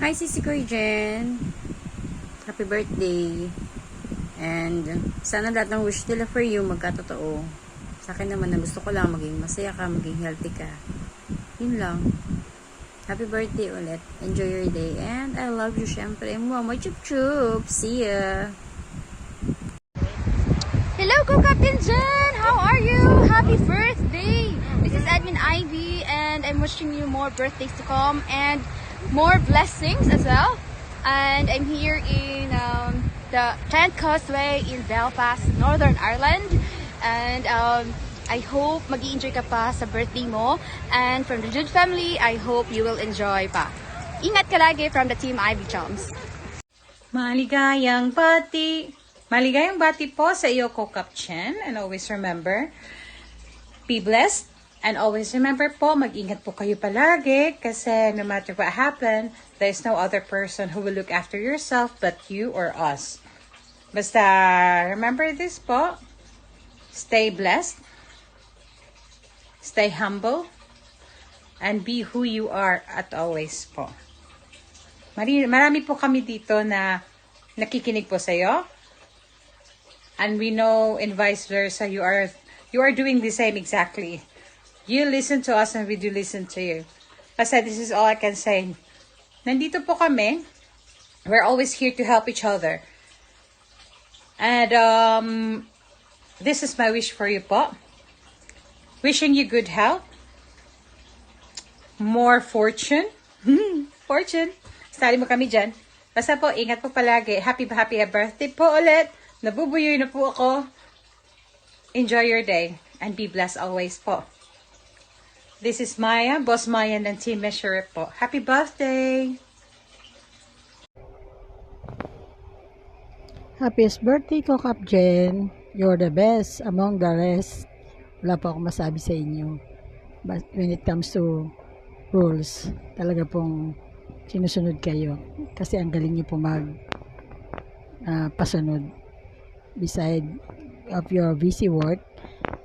Hi, Sisi Koy Jen. Happy birthday. And sana lahat ng wish nila for you magkatotoo. Sa akin naman, na gusto ko lang maging masaya ka, maging healthy ka. Yun lang. Happy birthday ulit. Enjoy your day. And I love you, syempre. Mama, chup chup. See ya. Hello, Captain Jen! How are you? Happy birthday! This is Admin Ivy, and I'm wishing you more birthdays to come and more blessings as well. And I'm here in the 10th Causeway in Belfast, Northern Ireland. And I hope mag-i-enjoy ka pa sa birthday mo. And from the Jude family, I hope you will enjoy pa. Ingat ka lagi from the Team Ivy Chums. Maligayang bati po sa iyo, Kokap Chen. And always remember, be blessed. And always remember po, mag-ingat po kayo palagi kasi no matter what happen, there's no other person who will look after yourself but you or us. Basta, remember this po. Stay blessed. Stay humble. And be who you are at always po. Marami po kami dito na nakikinig po sa iyo. And we know in vice versa, you are doing the same exactly. You listen to us and we do listen to you. Kasi this is all I can say. Nandito po kami. We're always here to help each other. And this is my wish for you po. Wishing you good health. More fortune. Fortune. Sali mo kami dyan. Basta po, ingat po palagi. Happy birthday po ulit. Nabubuyoy na po ako. Enjoy your day. And be blessed always po. This is Maya, Boss Maya ng Team Measure po. Happy birthday! Happiest birthday ko, Kap Jen. You're the best among the rest. Wala po akong masabi sa inyo. But when it comes to rules, talaga pong sinusunod kayo. Kasi ang galing niyo po pasunod. Beside of your busy work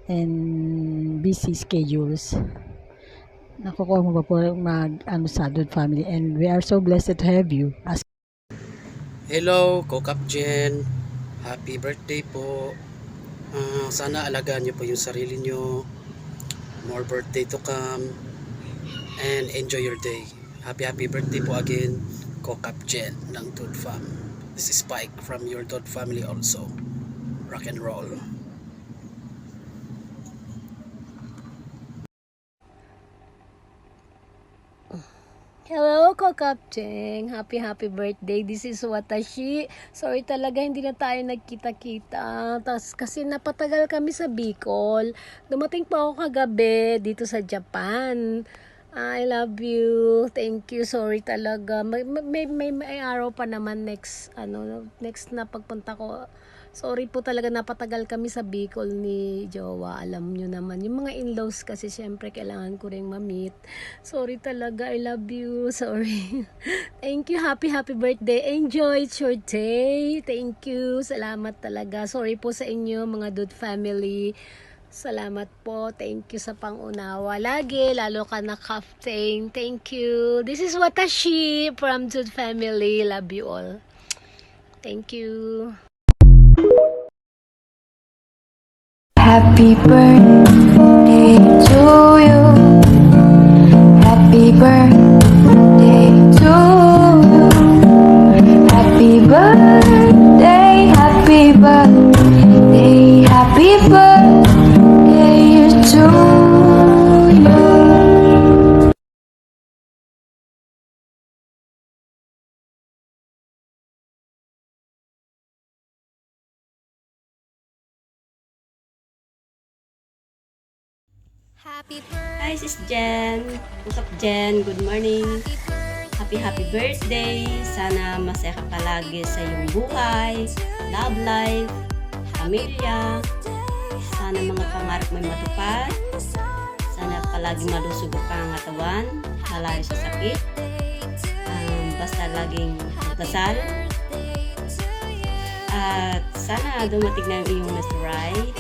and busy schedules, nakukuha mo ba po sa Dud family, and we are so blessed to have you as Hello, Kokap Jen. Happy birthday po. Sana alagaan niyo po yung sarili niyo. More birthday to come. And enjoy your day. Happy birthday po again, Kokap Jen ng Dud Fam. This is Spike from your Dud family also. Rock and roll. Hello, Captain. Happy birthday. This is Watashi. Sorry talaga, hindi na tayo nagkita-kita. Kasi napatagal kami sa Bicol. Dumating pa ako kagabi dito sa Japan. I love you. Thank you. Sorry talaga. May araw pa naman next na pagpunta ko. Sorry po talaga, napatagal kami sa Bicol ni Jowa. Alam nyo naman, yung mga in-laws kasi syempre kailangan ko ring ma-meet. Sorry talaga, I love you. Sorry. Thank you. Happy birthday. Enjoy your day. Thank you. Salamat talaga. Sorry po sa inyo, mga Dud family. Salamat po. Thank you sa pangunawa. Lagi, lalo ka na, Captain. Thank you. This is Watashi from Dud family. Love you all. Thank you. Happy birthday to you. Happy birthday to you. Happy birthday, happy birthday, happy birthday to you. Hi, Sis Jen. What's up, Jen? Good morning. Happy birthday. Sana masaya ka palagi sa iyong buhay, love life, pamilya. Sana mga pangarap mo'y matupad. Sana palagi malusog ang pangatawan, malayo sa sakit. Basta laging magdasal. At sana dumating na yung iyong Mr. Right.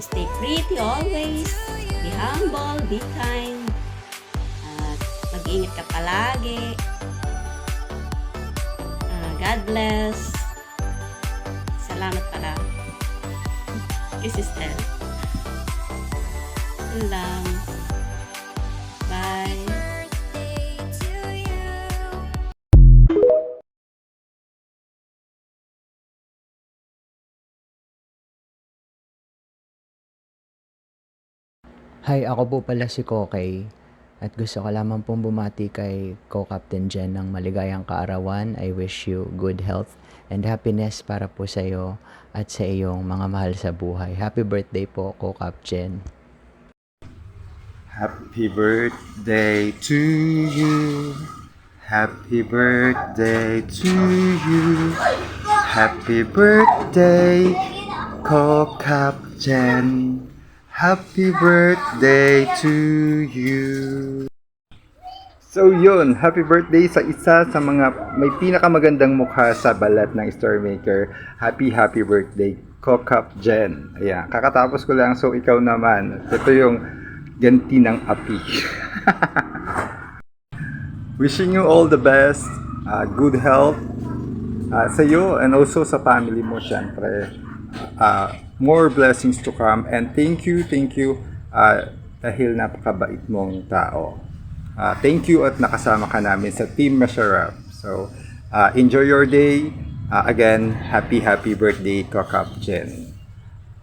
Stay pretty always. Be humble, be kind. At Mag-ingat ka palagi. God bless. Salamat pala. Kay Sister. Yun lang. Bye. Hi, ako po pala si Kokay at gusto ko lamang pong bumati kay Co-Captain Jen ng maligayang kaarawan. I wish you good health and happiness para po sa iyo at sa iyong mga mahal sa buhay. Happy birthday po, Co-Captain. Happy birthday to you. Happy birthday to you. Happy birthday, Co-Captain. Happy birthday to you. So yun, happy birthday sa isa sa mga may pinakamagandang mukha sa balat ng Story Maker. Happy birthday, Co-Cap Jen. Ayan, kakatapos ko lang, so ikaw naman. Ito yung ganti ng api. Wishing you all the best, good health sa iyo and also sa family mo, syempre. More blessings to come and thank you dahil napakabait mong tao. Thank you at nakasama ka namin sa Team Masharap. So, enjoy your day. Again, happy birthday, Co-Cap Jen.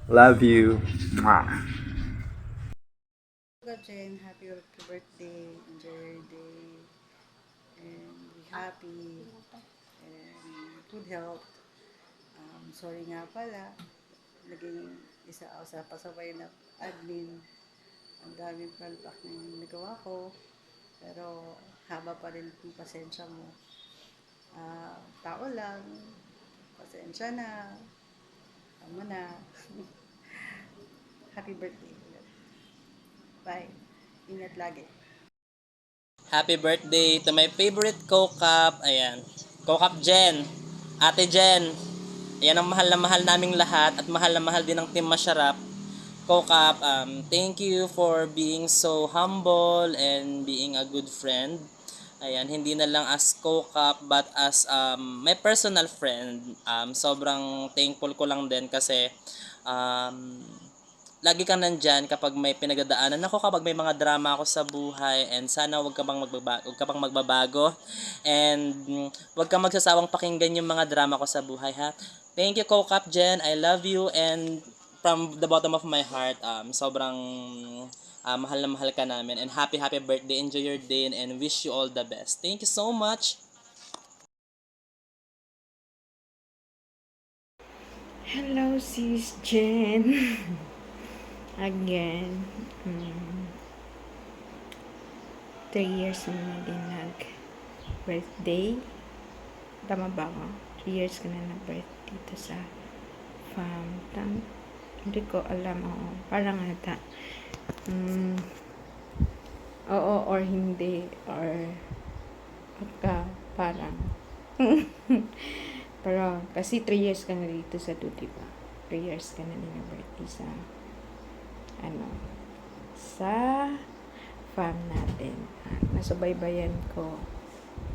Love you. Mwah. Jen, happy birthday. Enjoy your day. And be happy. And good health. Sorry nga pala. Naging isa ako sa pasaway na admin. Ang daming palpak na yung nagawa ko. Pero haba pa rin yung pasensya mo. Tao lang. Pasensya na. Tama na. Happy birthday. Bye. Ingat lagi. Happy birthday to my favorite Co-Cap. Ayan. Co-Cap Jen. Ate Jen. Ayan ang mahal na mahal naming lahat at mahal na mahal din ng Team Masharap. Co-Cap, thank you for being so humble and being a good friend. Ayan, hindi na lang as Co-Cap but as my personal friend. Sobrang thankful ko lang din kasi lagi kang nandyan kapag may pinagdadaanan ako, kapag may mga drama ako sa buhay, and sana wag ka pang magbabago and wag kang magsasawang pakinggan yung mga drama ko sa buhay, ha. Thank you, Co-Cap Jen. I love you and from the bottom of my heart, sobrang mahal na mahal ka namin and happy birthday. Enjoy your day and wish you all the best. Thank you so much. Hello, sis Jen. Again. 3 years na din nag-birthday. Tama ba ako? 3 years ka na nag-birthday dito sa farm. Hindi ko alam. Oo. Parang ata. Oo or hindi. Or parang. Pero kasi 3 years ka na dito sa duty ba? 3 years ka na din nag-birthday sa sa farm natin. At nasubaybayan ko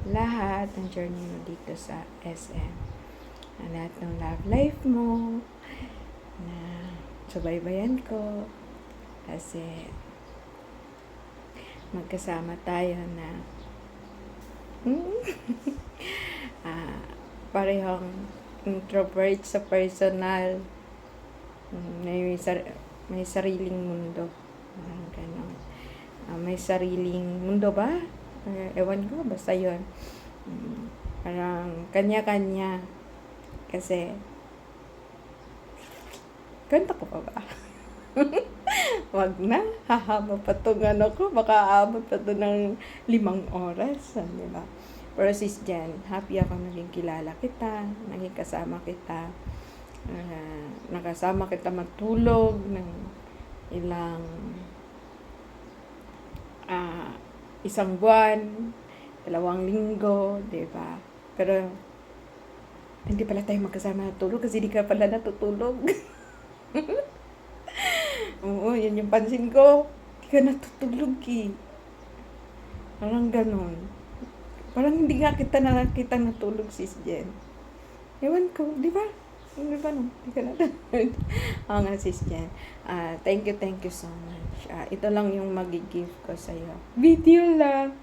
lahat ng journey mo dito sa SM. Lahat ng love life mo na subaybayan ko kasi magkasama tayo na parehong introvert sa personal, may sariling mundo, ganon. May sariling mundo ba? Ewan ko, basta yun. Parang kanya-kanya. Kasi, kwenta ko pa ba? Wag na, hahaba pa itong ko, baka aabot pa ito ng 5 oras, di ba? Pero sis Jen, happy ako naging kilala kita, naging kasama kita, nakasama kita matulog ng ilang isang buwan, 2 linggo, di ba? Pero hindi pala tayo magkasama natulog kasi di ka pala natutulog. Oo, yun yung pansin ko. Di ka natutulog eh. Parang ganun. Parang hindi nga kita natulog, sis Jen. Ewan ko, di ba? Di ba no? Di ka natulog. Oo nga, sis Jen. Thank you so much. Ito lang yung mag-gift ko sa'yo. Video lang.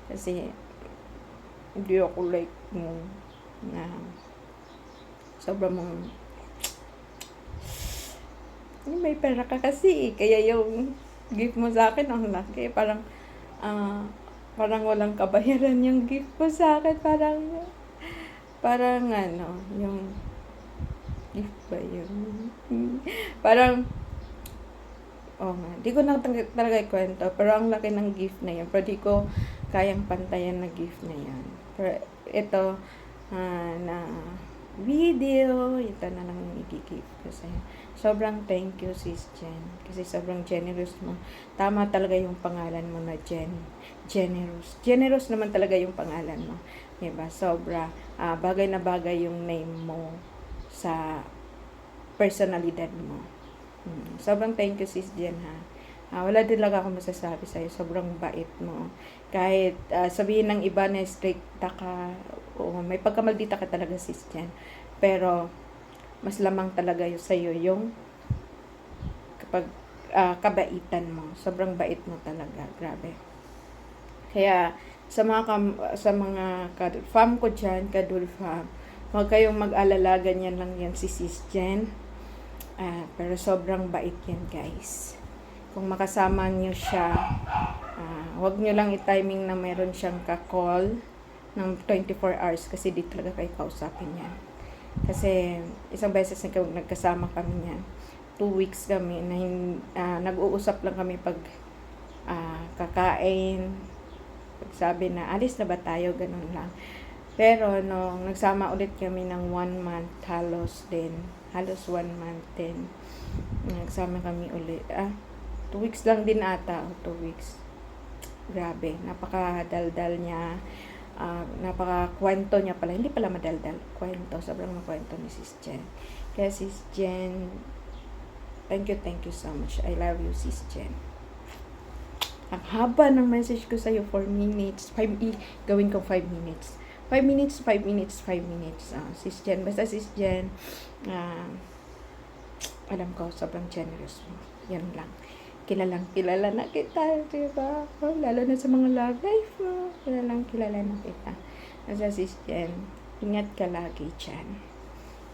Kasi, hindi ako like mo na sobrang mong may pera ka kasi kaya yung gift mo sa akin ang laki. Parang walang kabayaran yung gift mo sa akin. Parang ano, yung gift ba yun? Parang, nga, di ko na talaga ikwento, pero ang laki ng gift na yun. Pero di ko kayang pantayan na gift na yan. Pero ito, na video, ito na lang yung i-gift ko sa'yo. Sobrang thank you, sis Jen. Kasi sobrang generous mo. Tama talaga yung pangalan mo na Jen. Generous. Generous naman talaga yung pangalan mo. Diba? Sobra. Bagay na bagay yung name mo sa personalidad mo. Sobrang thank you, sis Jen, ha. Wala din lang ako masasabi sa'yo. Sobrang bait mo. Kahit sabihin ng iba na stricta ka, may pagkamaldita ka talaga, sis Jen. Pero, mas lamang talaga yun sa'yo yung kapag kabaitan mo. Sobrang bait mo talaga. Grabe. Kaya, sa mga fam ko dyan, kadul fam, huwag kayong mag-alala, ganyan lang yan si sis Jen. Pero sobrang bait yan, guys. Kung makasama nyo siya, huwag nyo lang i-timing na meron siyang ka-call ng 24 hours kasi di talaga kayo kausapin yan. Kasi isang beses nagkasama kami niyan. 2 weeks kami na nag-uusap lang kami pag kakain. Pag sabi na alis na ba tayo, ganun lang. Pero nung nagsama ulit kami ng 1 month, halos 1 month din. Nagsama kami ulit. 2 weeks lang din ata. 2 weeks. Grabe, napakadaldal niya. Napaka-kwento niya pala. Hindi pala madaldal. Kwento. Sobrang makwento ni sis Jen. Kaya sis Jen, thank you so much. I love you, sis Jen. Ang haba ng message ko sa'yo, 4 minutes. Gawin ko 5 minutes. 5 minutes. Sis Jen. Basta sis Jen, alam ko, sobrang generous mo. Yan lang. Kilala na kita, diba? Lalo na sa mga love life mo. Kilala na kita. Nasa sis Jen, ingat ka lagi dyan.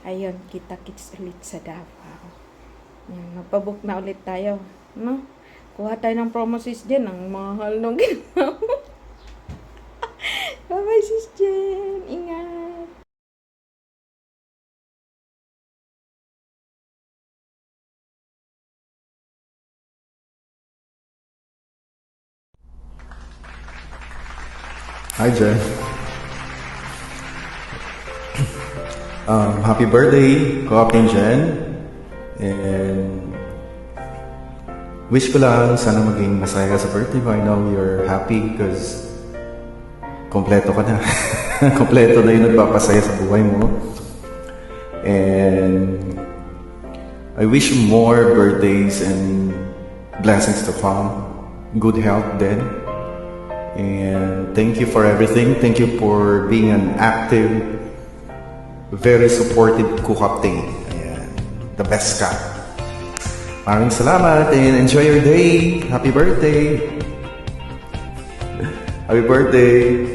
Ayun, kita-kits ulit sa Davao. Magpabook na ulit tayo. No? Kuha tayo ng promo, sis Jen. Ang mahal nung ginawa mo. Bye-bye, sis Jen. Ingat. Hi, Jen. Happy birthday, Captain Jen. And wish ko lang sana maging masaya ka sa birthday mo. I know you're happy because kompleto ka na. Kompleto na yung nagpapasaya sa buhay mo. And I wish you more birthdays and blessings to come. Good health then. And thank you for everything. Thank you for being an active, very supportive co-captain. Ayan. The best ka. Maraming salamat and enjoy your day. Happy birthday. Happy birthday.